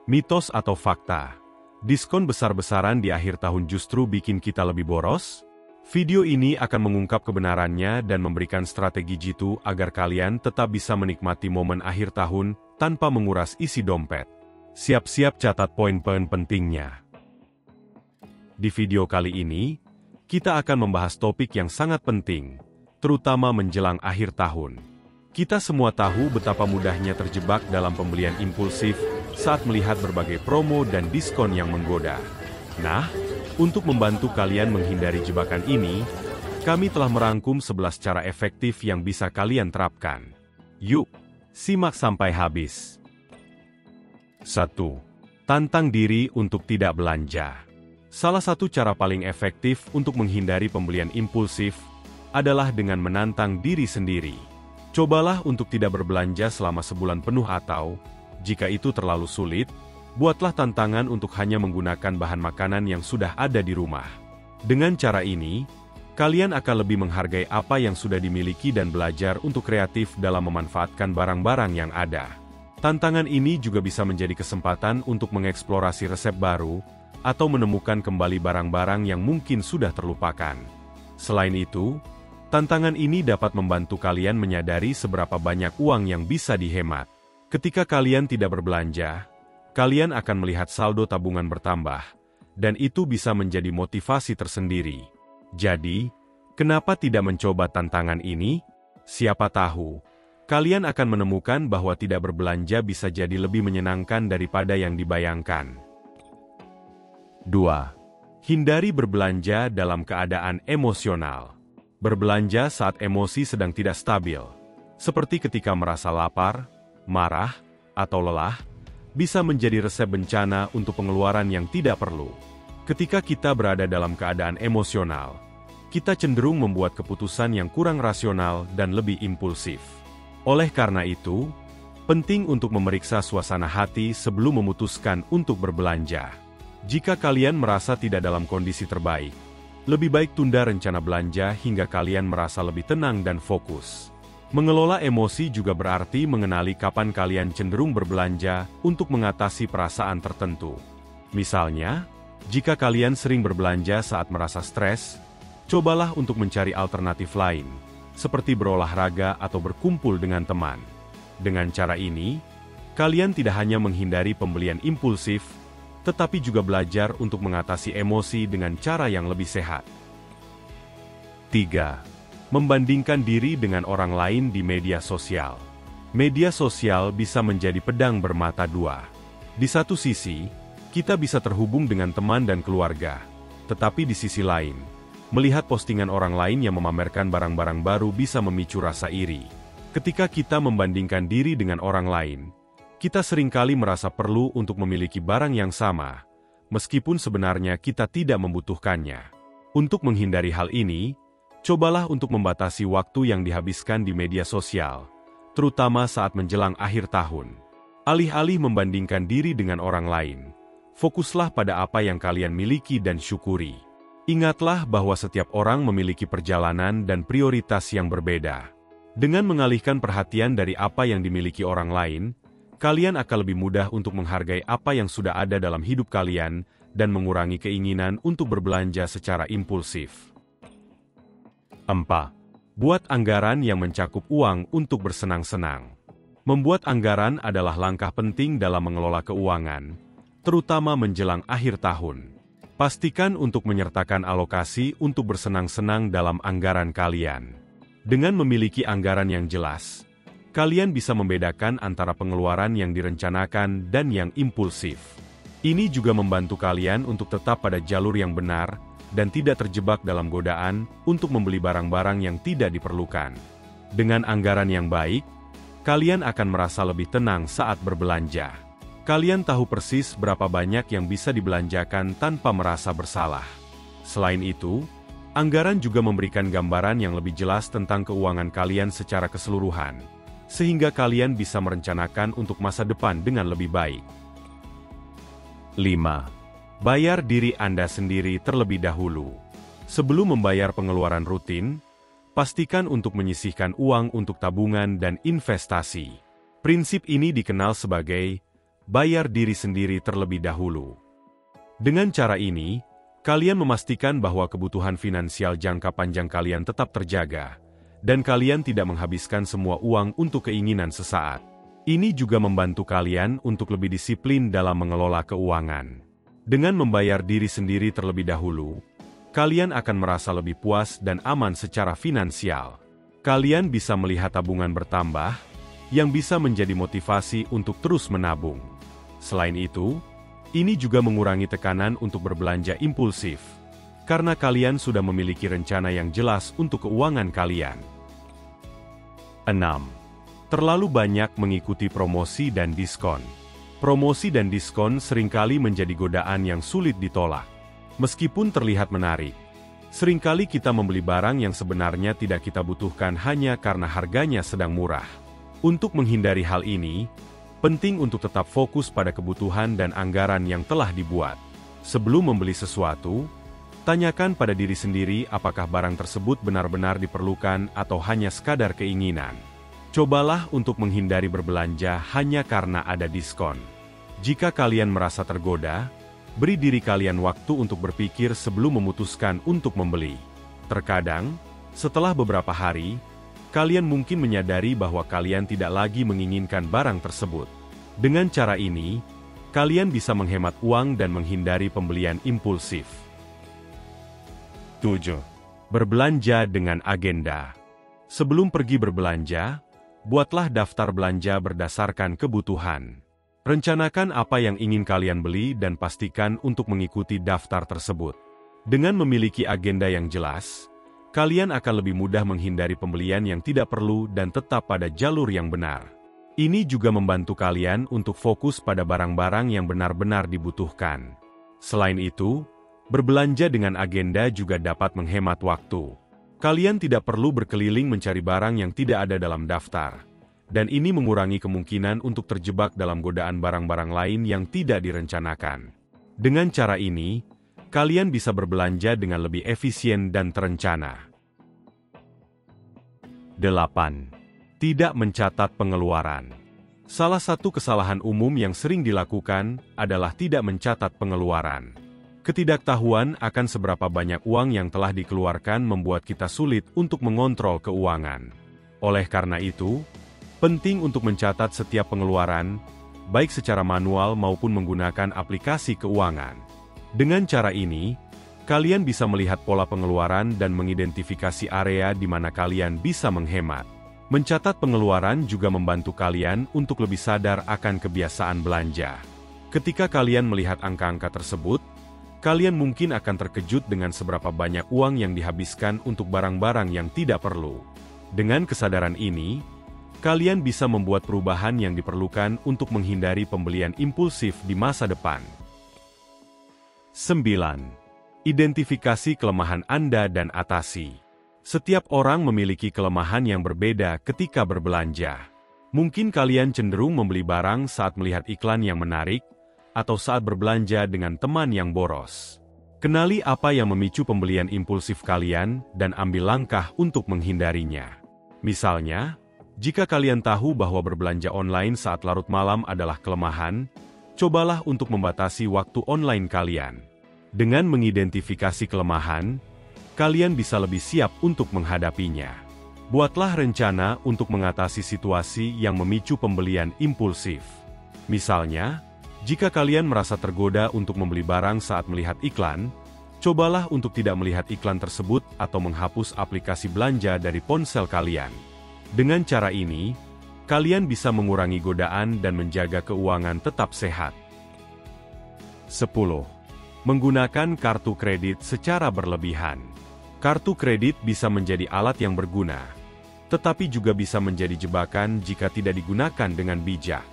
Mitos atau fakta? Diskon besar-besaran di akhir tahun justru bikin kita lebih boros? Video ini akan mengungkap kebenarannya dan memberikan strategi jitu agar kalian tetap bisa menikmati momen akhir tahun tanpa menguras isi dompet. Siap-siap catat poin-poin pentingnya. Di video kali ini, kita akan membahas topik yang sangat penting, terutama menjelang akhir tahun. Kita semua tahu betapa mudahnya terjebak dalam pembelian impulsif saat melihat berbagai promo dan diskon yang menggoda. Nah, untuk membantu kalian menghindari jebakan ini, kami telah merangkum 11 cara efektif yang bisa kalian terapkan. Yuk, simak sampai habis. 1. Tantang diri untuk tidak belanja. Salah satu cara paling efektif untuk menghindari pembelian impulsif adalah dengan menantang diri sendiri. Cobalah untuk tidak berbelanja selama sebulan penuh atau, jika itu terlalu sulit, buatlah tantangan untuk hanya menggunakan bahan makanan yang sudah ada di rumah. Dengan cara ini, kalian akan lebih menghargai apa yang sudah dimiliki dan belajar untuk kreatif dalam memanfaatkan barang-barang yang ada. Tantangan ini juga bisa menjadi kesempatan untuk mengeksplorasi resep baru atau menemukan kembali barang-barang yang mungkin sudah terlupakan. Selain itu, tantangan ini dapat membantu kalian menyadari seberapa banyak uang yang bisa dihemat. Ketika kalian tidak berbelanja, kalian akan melihat saldo tabungan bertambah, dan itu bisa menjadi motivasi tersendiri. Jadi, kenapa tidak mencoba tantangan ini? Siapa tahu, kalian akan menemukan bahwa tidak berbelanja bisa jadi lebih menyenangkan daripada yang dibayangkan. 2. Hindari berbelanja dalam keadaan emosional. Berbelanja saat emosi sedang tidak stabil, seperti ketika merasa lapar, marah, atau lelah, bisa menjadi resep bencana untuk pengeluaran yang tidak perlu. Ketika kita berada dalam keadaan emosional, kita cenderung membuat keputusan yang kurang rasional dan lebih impulsif. Oleh karena itu, penting untuk memeriksa suasana hati sebelum memutuskan untuk berbelanja. Jika kalian merasa tidak dalam kondisi terbaik, lebih baik tunda rencana belanja hingga kalian merasa lebih tenang dan fokus. Mengelola emosi juga berarti mengenali kapan kalian cenderung berbelanja untuk mengatasi perasaan tertentu. Misalnya, jika kalian sering berbelanja saat merasa stres, cobalah untuk mencari alternatif lain, seperti berolahraga atau berkumpul dengan teman. Dengan cara ini, kalian tidak hanya menghindari pembelian impulsif, tetapi juga belajar untuk mengatasi emosi dengan cara yang lebih sehat. 3. Membandingkan diri dengan orang lain di media sosial. Media sosial bisa menjadi pedang bermata dua. Di satu sisi, kita bisa terhubung dengan teman dan keluarga. Tetapi di sisi lain, melihat postingan orang lain yang memamerkan barang-barang baru bisa memicu rasa iri. Ketika kita membandingkan diri dengan orang lain, kita seringkali merasa perlu untuk memiliki barang yang sama, meskipun sebenarnya kita tidak membutuhkannya. Untuk menghindari hal ini, cobalah untuk membatasi waktu yang dihabiskan di media sosial, terutama saat menjelang akhir tahun. Alih-alih membandingkan diri dengan orang lain, fokuslah pada apa yang kalian miliki dan syukuri. Ingatlah bahwa setiap orang memiliki perjalanan dan prioritas yang berbeda. Dengan mengalihkan perhatian dari apa yang dimiliki orang lain, kalian akan lebih mudah untuk menghargai apa yang sudah ada dalam hidup kalian dan mengurangi keinginan untuk berbelanja secara impulsif. 4. Buat anggaran yang mencakup uang untuk bersenang-senang. Membuat anggaran adalah langkah penting dalam mengelola keuangan, terutama menjelang akhir tahun. Pastikan untuk menyertakan alokasi untuk bersenang-senang dalam anggaran kalian. Dengan memiliki anggaran yang jelas, kalian bisa membedakan antara pengeluaran yang direncanakan dan yang impulsif. Ini juga membantu kalian untuk tetap pada jalur yang benar dan tidak terjebak dalam godaan untuk membeli barang-barang yang tidak diperlukan. Dengan anggaran yang baik, kalian akan merasa lebih tenang saat berbelanja. Kalian tahu persis berapa banyak yang bisa dibelanjakan tanpa merasa bersalah. Selain itu, anggaran juga memberikan gambaran yang lebih jelas tentang keuangan kalian secara keseluruhan, sehingga kalian bisa merencanakan untuk masa depan dengan lebih baik. 5. Bayar diri Anda sendiri terlebih dahulu. Sebelum membayar pengeluaran rutin, pastikan untuk menyisihkan uang untuk tabungan dan investasi. Prinsip ini dikenal sebagai bayar diri sendiri terlebih dahulu. Dengan cara ini, kalian memastikan bahwa kebutuhan finansial jangka panjang kalian tetap terjaga, dan kalian tidak menghabiskan semua uang untuk keinginan sesaat. Ini juga membantu kalian untuk lebih disiplin dalam mengelola keuangan. Dengan membayar diri sendiri terlebih dahulu, kalian akan merasa lebih puas dan aman secara finansial. Kalian bisa melihat tabungan bertambah, yang bisa menjadi motivasi untuk terus menabung. Selain itu, ini juga mengurangi tekanan untuk berbelanja impulsif, karena kalian sudah memiliki rencana yang jelas untuk keuangan kalian. 6. Terlalu banyak mengikuti promosi dan diskon. Promosi dan diskon seringkali menjadi godaan yang sulit ditolak. Meskipun terlihat menarik, seringkali kita membeli barang yang sebenarnya tidak kita butuhkan hanya karena harganya sedang murah. Untuk menghindari hal ini, penting untuk tetap fokus pada kebutuhan dan anggaran yang telah dibuat. Sebelum membeli sesuatu, tanyakan pada diri sendiri apakah barang tersebut benar-benar diperlukan atau hanya sekadar keinginan. Cobalah untuk menghindari berbelanja hanya karena ada diskon. Jika kalian merasa tergoda, beri diri kalian waktu untuk berpikir sebelum memutuskan untuk membeli. Terkadang, setelah beberapa hari, kalian mungkin menyadari bahwa kalian tidak lagi menginginkan barang tersebut. Dengan cara ini, kalian bisa menghemat uang dan menghindari pembelian impulsif. 7. Berbelanja dengan agenda. Sebelum pergi berbelanja, buatlah daftar belanja berdasarkan kebutuhan. Rencanakan apa yang ingin kalian beli dan pastikan untuk mengikuti daftar tersebut. Dengan memiliki agenda yang jelas, kalian akan lebih mudah menghindari pembelian yang tidak perlu dan tetap pada jalur yang benar. Ini juga membantu kalian untuk fokus pada barang-barang yang benar-benar dibutuhkan. Selain itu, berbelanja dengan agenda juga dapat menghemat waktu. Kalian tidak perlu berkeliling mencari barang yang tidak ada dalam daftar, dan ini mengurangi kemungkinan untuk terjebak dalam godaan barang-barang lain yang tidak direncanakan. Dengan cara ini, kalian bisa berbelanja dengan lebih efisien dan terencana. 8. Tidak mencatat pengeluaran. Salah satu kesalahan umum yang sering dilakukan adalah tidak mencatat pengeluaran. Ketidaktahuan akan seberapa banyak uang yang telah dikeluarkan membuat kita sulit untuk mengontrol keuangan. Oleh karena itu, penting untuk mencatat setiap pengeluaran, baik secara manual maupun menggunakan aplikasi keuangan. Dengan cara ini, kalian bisa melihat pola pengeluaran dan mengidentifikasi area di mana kalian bisa menghemat. Mencatat pengeluaran juga membantu kalian untuk lebih sadar akan kebiasaan belanja. Ketika kalian melihat angka-angka tersebut, kalian mungkin akan terkejut dengan seberapa banyak uang yang dihabiskan untuk barang-barang yang tidak perlu. Dengan kesadaran ini, kalian bisa membuat perubahan yang diperlukan untuk menghindari pembelian impulsif di masa depan. 9. Identifikasi kelemahan Anda dan atasi. Setiap orang memiliki kelemahan yang berbeda ketika berbelanja. Mungkin kalian cenderung membeli barang saat melihat iklan yang menarik, atau saat berbelanja dengan teman yang boros. Kenali apa yang memicu pembelian impulsif kalian dan ambil langkah untuk menghindarinya. Misalnya, jika kalian tahu bahwa berbelanja online saat larut malam adalah kelemahan, cobalah untuk membatasi waktu online kalian. Dengan mengidentifikasi kelemahan, kalian bisa lebih siap untuk menghadapinya. Buatlah rencana untuk mengatasi situasi yang memicu pembelian impulsif. Misalnya, jika kalian merasa tergoda untuk membeli barang saat melihat iklan, cobalah untuk tidak melihat iklan tersebut atau menghapus aplikasi belanja dari ponsel kalian. Dengan cara ini, kalian bisa mengurangi godaan dan menjaga keuangan tetap sehat. 10. Menggunakan kartu kredit secara berlebihan. Kartu kredit bisa menjadi alat yang berguna, tetapi juga bisa menjadi jebakan jika tidak digunakan dengan bijak.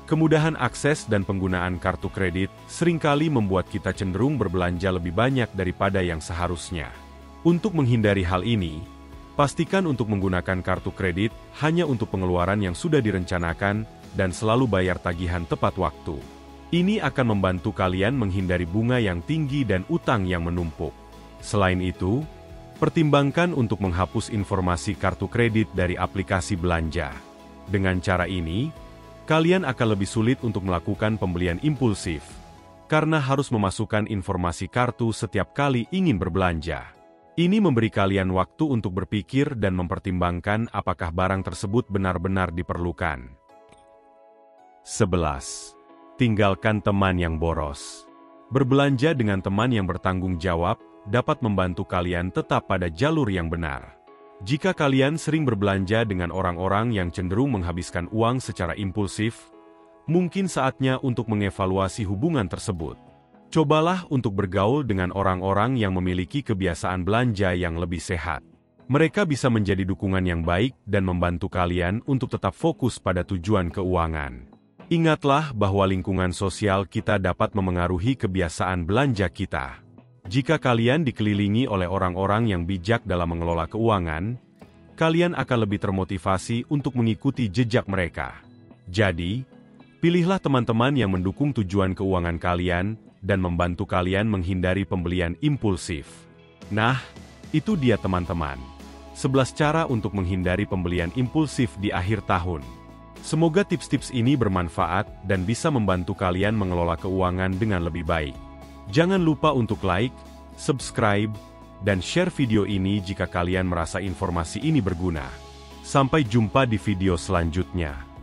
Kemudahan akses dan penggunaan kartu kredit seringkali membuat kita cenderung berbelanja lebih banyak daripada yang seharusnya. Untuk menghindari hal ini, pastikan untuk menggunakan kartu kredit hanya untuk pengeluaran yang sudah direncanakan dan selalu bayar tagihan tepat waktu. Ini akan membantu kalian menghindari bunga yang tinggi dan utang yang menumpuk. Selain itu, pertimbangkan untuk menghapus informasi kartu kredit dari aplikasi belanja. Dengan cara ini, Kalian akan lebih sulit untuk melakukan pembelian impulsif, karena harus memasukkan informasi kartu setiap kali ingin berbelanja. Ini memberi kalian waktu untuk berpikir dan mempertimbangkan apakah barang tersebut benar-benar diperlukan. 11. Tinggalkan teman yang boros. Berbelanja dengan teman yang bertanggung jawab dapat membantu kalian tetap pada jalur yang benar. Jika kalian sering berbelanja dengan orang-orang yang cenderung menghabiskan uang secara impulsif, mungkin saatnya untuk mengevaluasi hubungan tersebut. Cobalah untuk bergaul dengan orang-orang yang memiliki kebiasaan belanja yang lebih sehat. Mereka bisa menjadi dukungan yang baik dan membantu kalian untuk tetap fokus pada tujuan keuangan. Ingatlah bahwa lingkungan sosial kita dapat memengaruhi kebiasaan belanja kita. Jika kalian dikelilingi oleh orang-orang yang bijak dalam mengelola keuangan, kalian akan lebih termotivasi untuk mengikuti jejak mereka. Jadi, pilihlah teman-teman yang mendukung tujuan keuangan kalian dan membantu kalian menghindari pembelian impulsif. Nah, itu dia teman-teman. 11 cara untuk menghindari pembelian impulsif di akhir tahun. Semoga tips-tips ini bermanfaat dan bisa membantu kalian mengelola keuangan dengan lebih baik. Jangan lupa untuk like, subscribe, dan share video ini jika kalian merasa informasi ini berguna. Sampai jumpa di video selanjutnya.